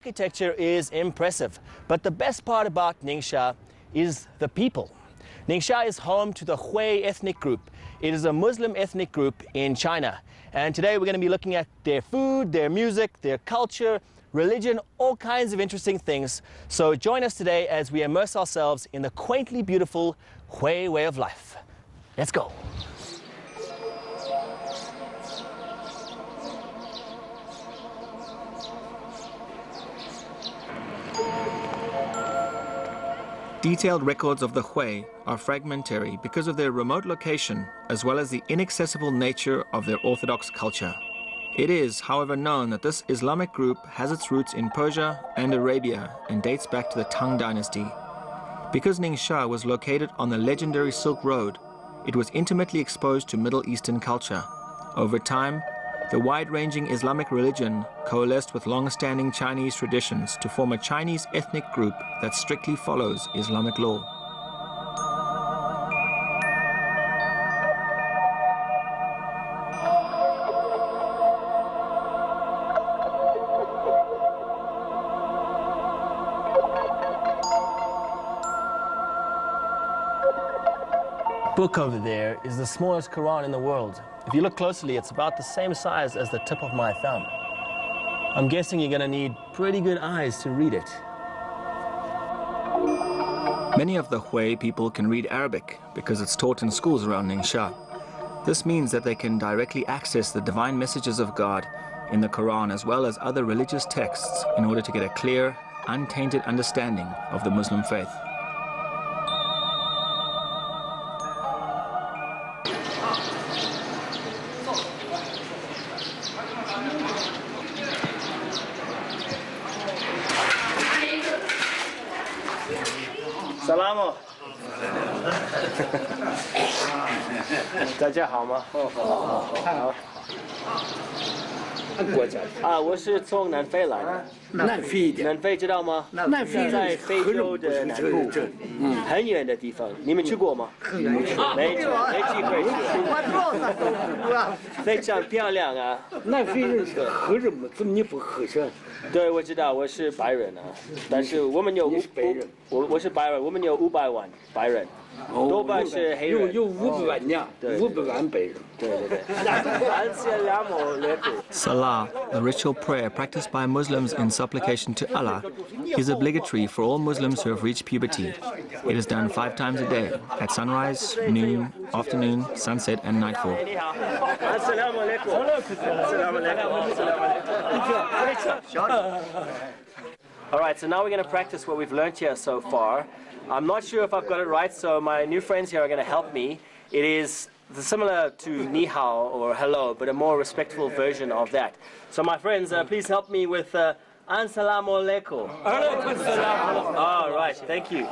Architecture is impressive, but the best part about Ningxia is the people. Ningxia is home to the Hui ethnic group. It is a Muslim ethnic group in China. And today we're going to be looking at their food, their music, their culture, religion, all kinds of interesting things. So join us today as we immerse ourselves in the quaintly beautiful Hui way of life. Let's go. Detailed records of the Hui are fragmentary because of their remote location as well as the inaccessible nature of their orthodox culture. It is, however, known that this Islamic group has its roots in Persia and Arabia and dates back to the Tang dynasty. Because Ningxia was located on the legendary Silk Road, it was intimately exposed to Middle Eastern culture. Over time, the wide-ranging Islamic religion coalesced with long-standing Chinese traditions to form a Chinese ethnic group that strictly follows Islamic law. Book over there is the smallest Quran in the world. If you look closely, it's about the same size as the tip of my thumb. I'm guessing you're going to need pretty good eyes to read it. Many of the Hui people can read Arabic because it's taught in schools around Ningxia. This means that they can directly access the divine messages of God in the Quran as well as other religious texts in order to get a clear, untainted understanding of the Muslim faith. Salamo. 大家好吗？好。国家啊，我是从南非来的。南非的。南非知道吗？南非在非洲的南部，很远的地方。你们去过吗？没机会去。非常漂亮啊。南非人是黑人嘛？怎么你不黑人？对，我知道我是白人啊，但是我们有我是白人，我们有500万白人。 多半是黑人，有500万呢，500万白人。对。Salah, a ritual prayer practiced by Muslims in supplication to Allah, is obligatory for all Muslims who have reached puberty. It is done 5 times a day, at sunrise, noon, afternoon, sunset and nightfall. All right, so now we're going to practice what we've learned here so far. I'm not sure if I've got it right, so my new friends here are going to help me. It is similar to ni hao or hello, but a more respectful version of that. So my friends, please help me with Assalamu alaikum. All right, thank you.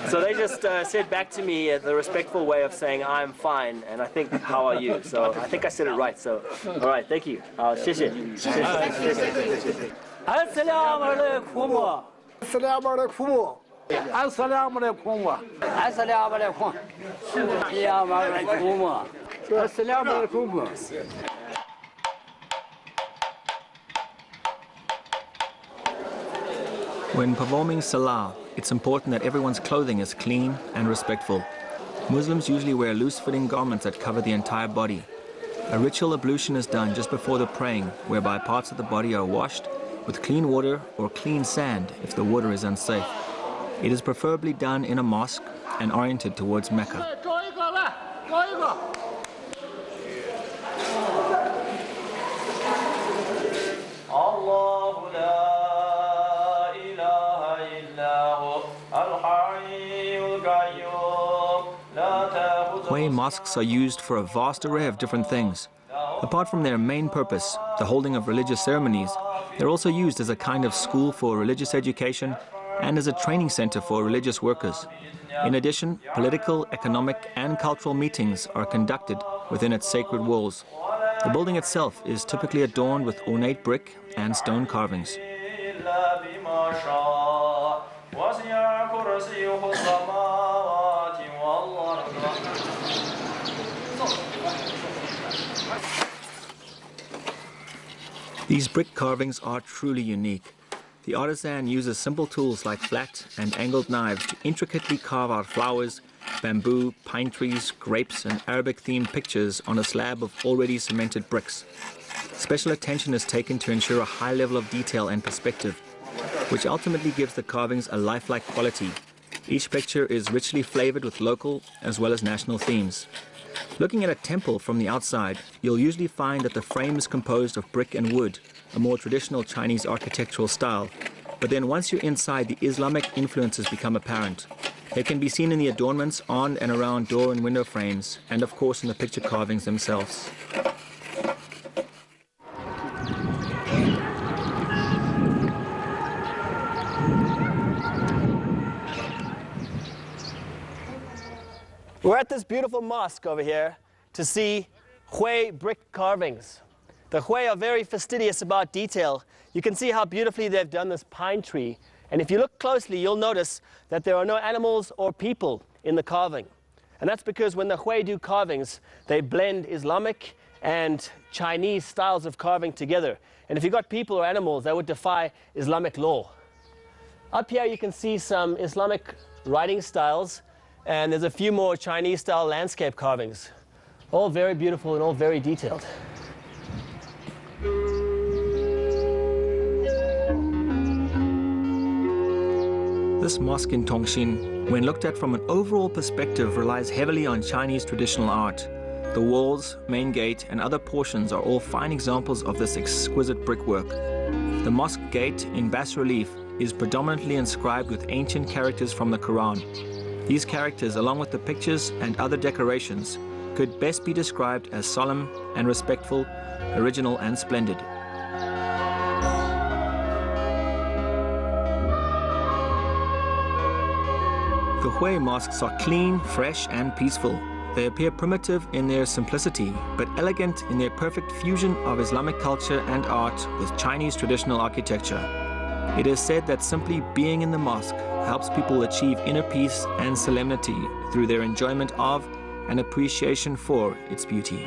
So they just said back to me the respectful way of saying I'm fine, and I think how are you? So I think I said it right. So all right, thank you. 谢谢. Assalamu alaikum. Assalamu alaikum. Assalamu alaikum. Assalamu alaikum. Assalamu alaikum. When performing Salah, it's important that everyone's clothing is clean and respectful. Muslims usually wear loose-fitting garments that cover the entire body. A ritual ablution is done just before the praying, whereby parts of the body are washed with clean water or clean sand if the water is unsafe. It is preferably done in a mosque and oriented towards Mecca. Hui mosques are used for a vast array of different things. Apart from their main purpose, the holding of religious ceremonies, they're also used as a kind of school for religious education and as a training center for religious workers. In addition, political, economic, and cultural meetings are conducted within its sacred walls. The building itself is typically adorned with ornate brick and stone carvings. These brick carvings are truly unique. The artisan uses simple tools like flat and angled knives to intricately carve out flowers, bamboo, pine trees, grapes, and Arabic-themed pictures on a slab of already cemented bricks. Special attention is taken to ensure a high level of detail and perspective, which ultimately gives the carvings a lifelike quality. Each picture is richly flavored with local as well as national themes. Looking at a temple from the outside, you'll usually find that the frame is composed of brick and wood, a more traditional Chinese architectural style. But then once you're inside, the Islamic influences become apparent. They can be seen in the adornments on and around door and window frames, and of course in the picture carvings themselves. We're at this beautiful mosque over here to see Hui brick carvings. The Hui are very fastidious about detail. You can see how beautifully they've done this pine tree. And if you look closely, you'll notice that there are no animals or people in the carving. And that's because when the Hui do carvings, they blend Islamic and Chinese styles of carving together. And if you've got people or animals, that would defy Islamic law. Up here you can see some Islamic writing styles, and there's a few more Chinese-style landscape carvings. All very beautiful and all very detailed. This mosque in Tongxin, when looked at from an overall perspective, relies heavily on Chinese traditional art. The walls, main gate, and other portions are all fine examples of this exquisite brickwork. The mosque gate in bas-relief is predominantly inscribed with ancient characters from the Quran. These characters, along with the pictures and other decorations, could best be described as solemn and respectful, original and splendid. The Hui mosques are clean, fresh and peaceful. They appear primitive in their simplicity, but elegant in their perfect fusion of Islamic culture and art with Chinese traditional architecture. It is said that simply being in the mosque helps people achieve inner peace and solemnity through their enjoyment of and appreciation for its beauty.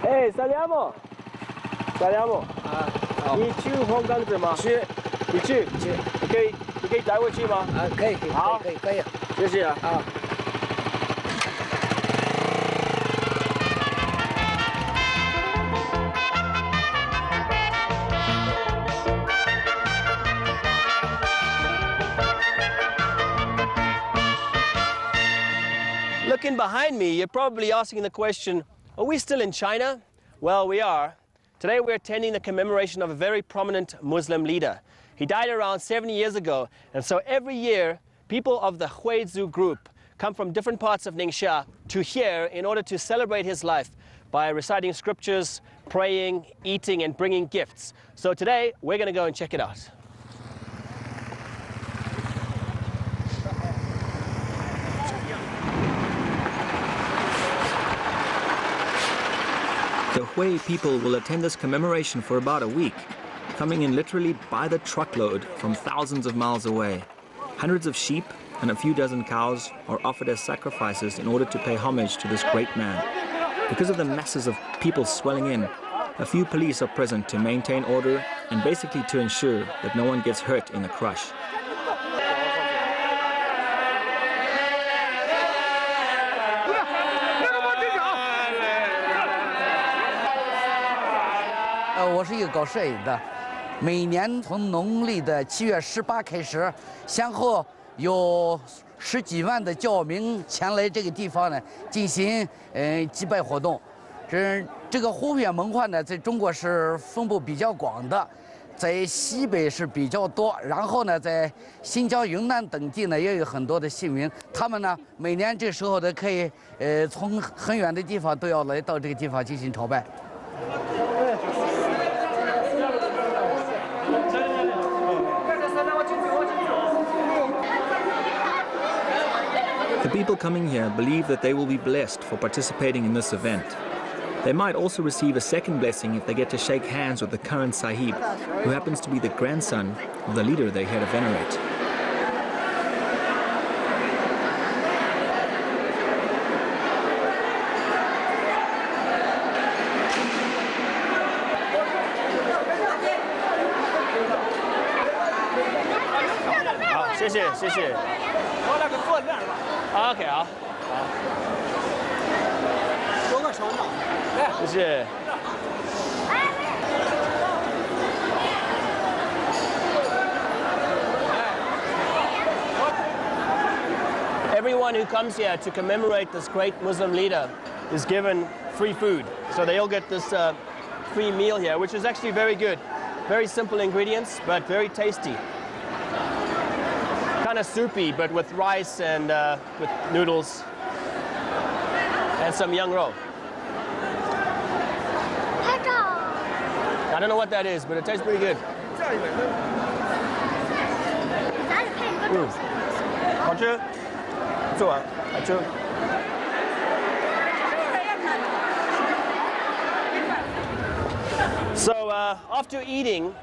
Hey, Saliamo. Saliamo. 你去红岗子吗？去。你去？去。你可以带我去吗？可以，好，可以。谢谢啊。Looking behind me, you're probably asking the question, are we still in China? Well, we are. Today we're attending the commemoration of a very prominent Muslim leader. He died around 70 years ago, and so every year people of the Huizu group come from different parts of Ningxia to here in order to celebrate his life by reciting scriptures, praying, eating, and bringing gifts. So today we're going to go and check it out. The Hui people will attend this commemoration for about a week, coming in literally by the truckload from thousands of miles away. Hundreds of sheep and a few dozen cows are offered as sacrifices in order to pay homage to this great man. Because of the masses of people swelling in, a few police are present to maintain order and basically to ensure that no one gets hurt in the crush.「我是一个搞摄影的，每年从农历的7月18开始，先后有10几万的教民前来这个地方呢进行祭拜活动。这个湖边文化呢，在中国是分布比较广的，在西北是比较多，然后呢，在新疆、云南等地呢也有很多的信民，他们呢每年这时候呢可以从很远的地方都要来到这个地方进行朝拜。 这 The people coming here believe that they will be blessed for participating in this event. They might also receive a second blessing if they get to shake hands with the current Sahib, who happens to be the grandson of the leader they're here to venerate. OK 啊，好，多个手掌，谢谢。Everyone who comes here to commemorate this great Muslim leader is given free food. So they all get this free meal here, which is actually very good. Very simple ingredients, but very tasty. Kind of soupy, but with rice and with noodles and some young roe. I don't know what that is, but it tastes pretty good. So after eating,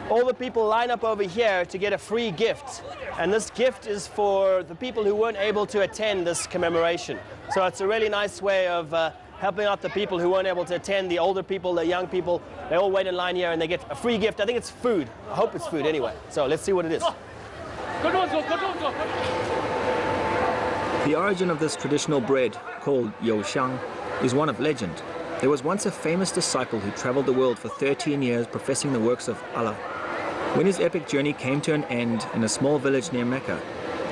all the people line up over here to get a free gift. And this gift is for the people who weren't able to attend this commemoration. So it's a really nice way of helping out the people who weren't able to attend, the older people, the young people. They all wait in line here and they get a free gift. I think it's food. I hope it's food anyway. So let's see what it is. The origin of this traditional bread, called youxiang, is one of legend. There was once a famous disciple who traveled the world for 13 years professing the works of Allah. When his epic journey came to an end in a small village near Mecca,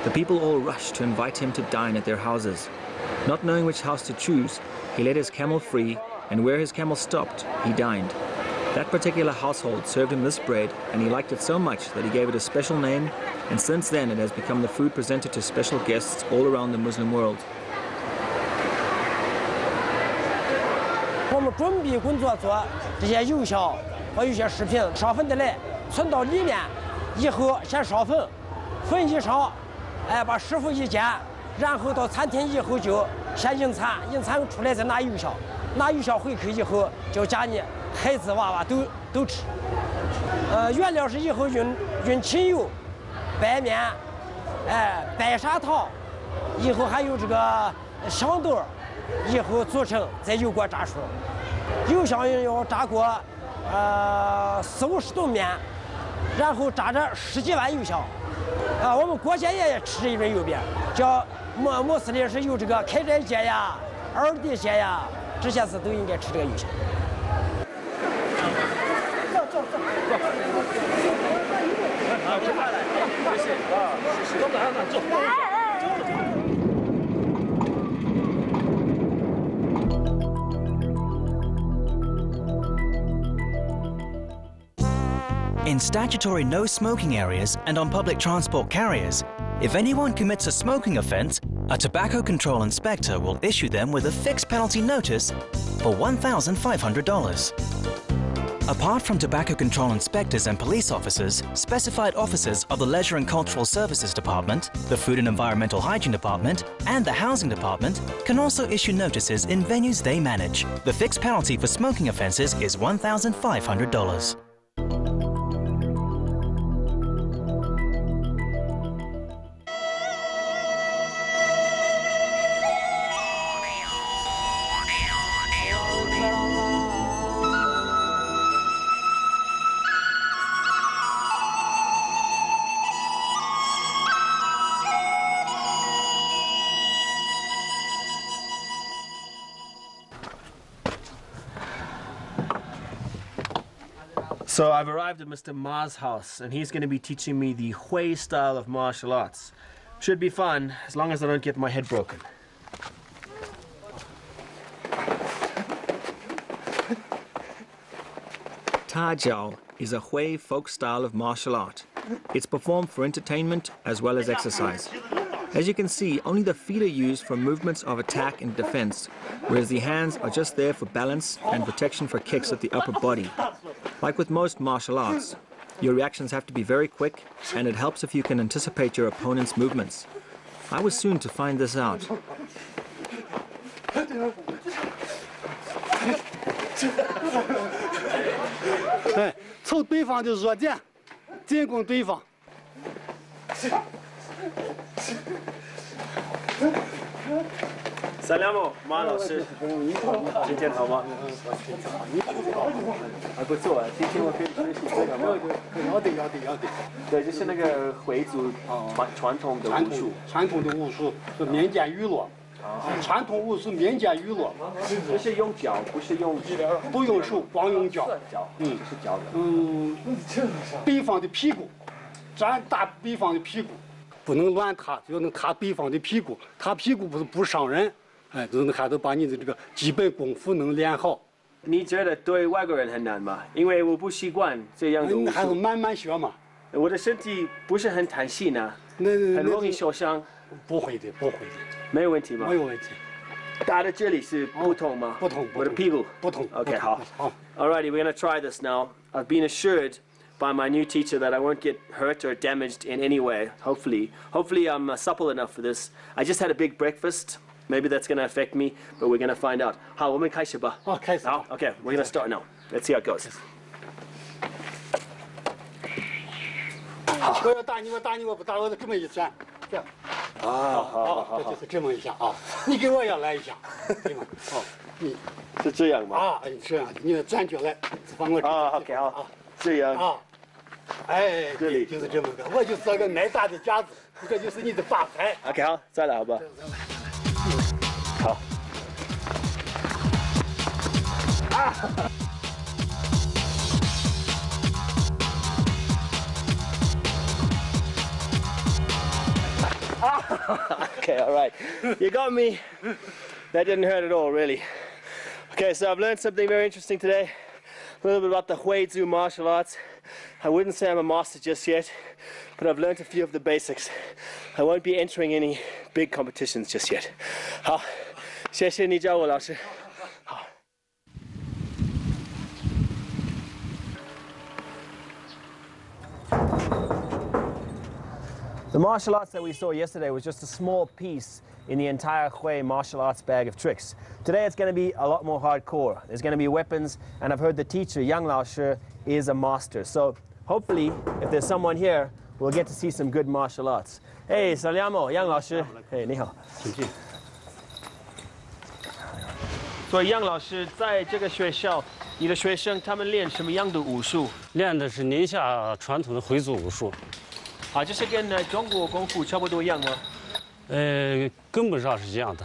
the people all rushed to invite him to dine at their houses. Not knowing which house to choose, he led his camel free, and where his camel stopped, he dined. That particular household served him this bread, and he liked it so much that he gave it a special name, and since then it has become the food presented to special guests all around the Muslim world. 我们准备工作做这些油小和有些食品烧粉的来存到里面，以后先烧粉，粉一烧，把师傅一煎，然后到餐厅以后就先迎餐，迎餐出来再拿油小，拿油小回去以后就家里孩子娃娃都吃。原料是以后用清油、白面，白砂糖，以后还有这个香豆。 以后做成在油锅炸熟，油香要炸过40-50吨面，然后炸着10几万油香。我们国家也吃这种油饼，叫穆斯林是有这个开斋节呀、二弟节呀，这些事都应该吃这个油香。走。好，吃饭来，谢谢啊，谢谢。走。 In statutory no smoking areas and on public transport carriers, if anyone commits a smoking offence, a tobacco control inspector will issue them with a fixed penalty notice for $1,500. Apart from tobacco control inspectors and police officers, specified officers of the Leisure and Cultural Services Department, the Food and Environmental Hygiene Department, and the Housing Department can also issue notices in venues they manage. The fixed penalty for smoking offences is $1,500. So I've arrived at Mr. Ma's house, and he's going to be teaching me the Hui style of martial arts. Should be fun, as long as I don't get my head broken. Ta Jiao is a Hui folk style of martial art. It's performed for entertainment as well as exercise. As you can see, only the feet are used for movements of attack and defense, whereas the hands are just there for balance and protection for kicks at the upper body. Like with most martial arts, your reactions have to be very quick, and it helps if you can anticipate your opponent's movements. I was soon to find this out. 哎，凑对方的弱点，进攻对方。Salamo，马老师，今天好吗？还不错啊，今天我可以学习这个吗？要得。对，就是那个回族传统的武术。传统的武术是民间娱乐。传统武术民间娱乐。这是用脚，不是用不用手，光用脚。是脚的。对方的屁股，咱打对方的屁股，不能乱踏，要能踏对方的屁股，踏屁股不伤人。哎，就是还得把你的这个基本功夫能练好。你觉得对外国人很难吗？因为我不习惯这样的武术。还是慢慢学嘛。我的身体不是很弹性啊，很容易受伤。不会的，没有问题吗？没有问题。打的这里是不痛吗？不痛。我的屁股不痛。OK， 好。Alrighty, we're gonna try this now. I've been assured by my new teacher that I won't get hurt or damaged in any way. Hopefully I'm supple enough for this. I just had a big breakfast. Maybe that's going to affect me, but we're going to find out. 好，我们开始吧。开始。好 ，OK, we're going to start now. Let's see how it goes. 好，我要打你，我不打，我就这么一闪，这样。好，这就是这么一下啊。你给我也来一下，对吗？好，你是这样吗？啊，这样，你站起来，放我这。OK， 好，这样。啊，哎，这里就是这么个，我就是个挨打的架子，这就是你的把牌。OK， 好，再来好不好？好。Okay, all right. You got me. That didn't hurt at all, really. Okay, so I've learned something very interesting today. A little bit about the Huizhu martial arts. I wouldn't say I'm a master just yet, but I've learned a few of the basics. I won't be entering any big competitions just yet. 好，谢谢你教我，老师。好。The martial arts that we saw yesterday was just a small piece in the entire Hui martial arts bag of tricks. Today it's going to be a lot more hardcore. There's going to be weapons, and I've heard the teacher, Yang Lao Shi, is a master. So hopefully, if there's someone here, we'll get to see some good martial arts. Hey, Salyamo, Yang Lao Shi. Hey, 你好。所以杨老师在这个学校，你的学生他们练什么样的武术？练的是宁夏传统的回族武术。啊，这是跟中国功夫差不多一样吗？根本上是一样的。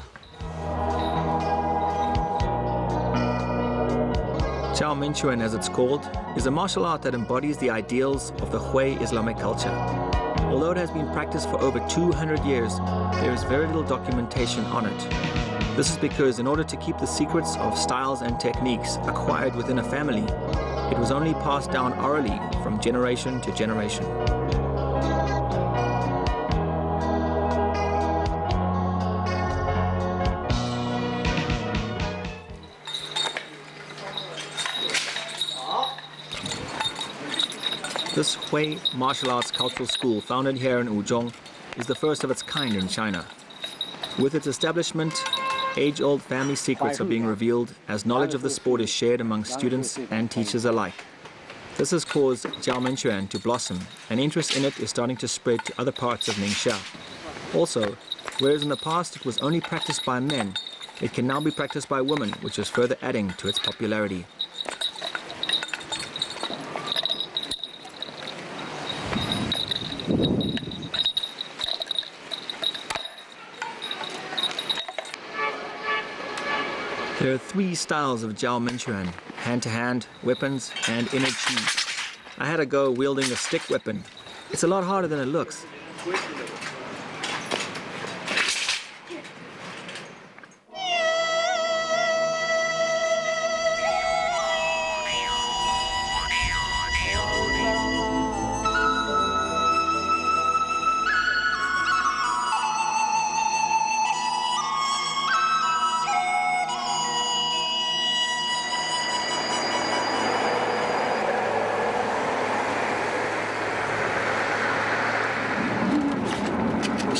Jiao Minchuan, as it's called, is a martial art that embodies the ideals of the Hui Islamic culture. Although it has been practiced for over 200 years, there is very little documentation on it. This is because in order to keep the secrets of styles and techniques acquired within a family, it was only passed down orally from generation to generation. This Hui martial arts cultural school, founded here in Wuzhong, is the first of its kind in China. With its establishment, age-old family secrets are being revealed as knowledge of the sport is shared among students and teachers alike. This has caused Jiao Minchuan to blossom, and interest in it is starting to spread to other parts of Ningxia. Also, whereas in the past it was only practiced by men, it can now be practiced by women, which is further adding to its popularity. There are three styles of Jiao Minchuan: hand-to-hand, weapons, and inner chi. I had a go wielding the stick weapon. It's a lot harder than it looks.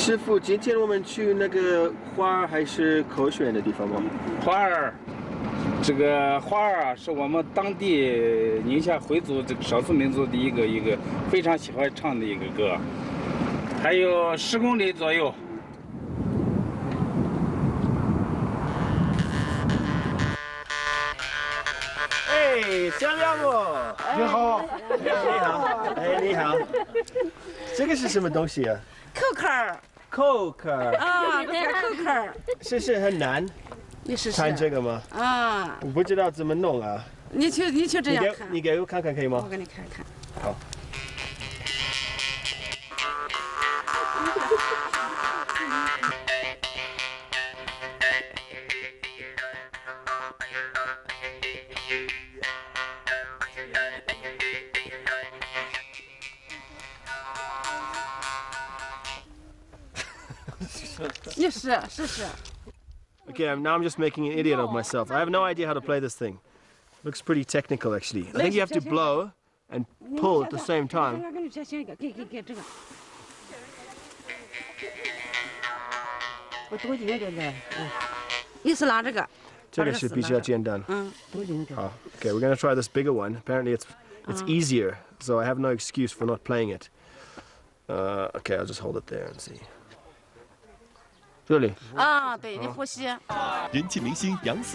师傅，今天我们去那个花儿还是口选的地方吗？花儿，这个花儿啊，是我们当地宁夏回族这个少数民族的一个非常喜欢唱的一个歌，还有10公里左右。哎，香亮哦！你好，你好，哎，你好。这个是什么东西啊？扣扣？Coke。啊，对，扣扣。是很难。你试试。弹这个吗？啊。我不知道怎么弄啊。你就这样弹。你给我看看可以吗？我给你看看。好。你试试。Okay, now I'm just making an idiot of myself. I have no idea how to play this thing. Looks pretty technical, actually. I think you have to blow and pull at the same time. 我多紧这个，你是拿这个？这个是比较简单。多紧点。好 Okay, we're gonna try this bigger one. Apparently, it's easier, so I have no excuse for not playing it. Okay, I'll just hold it there and see. 这里。啊，对，你呼吸。人气明星杨思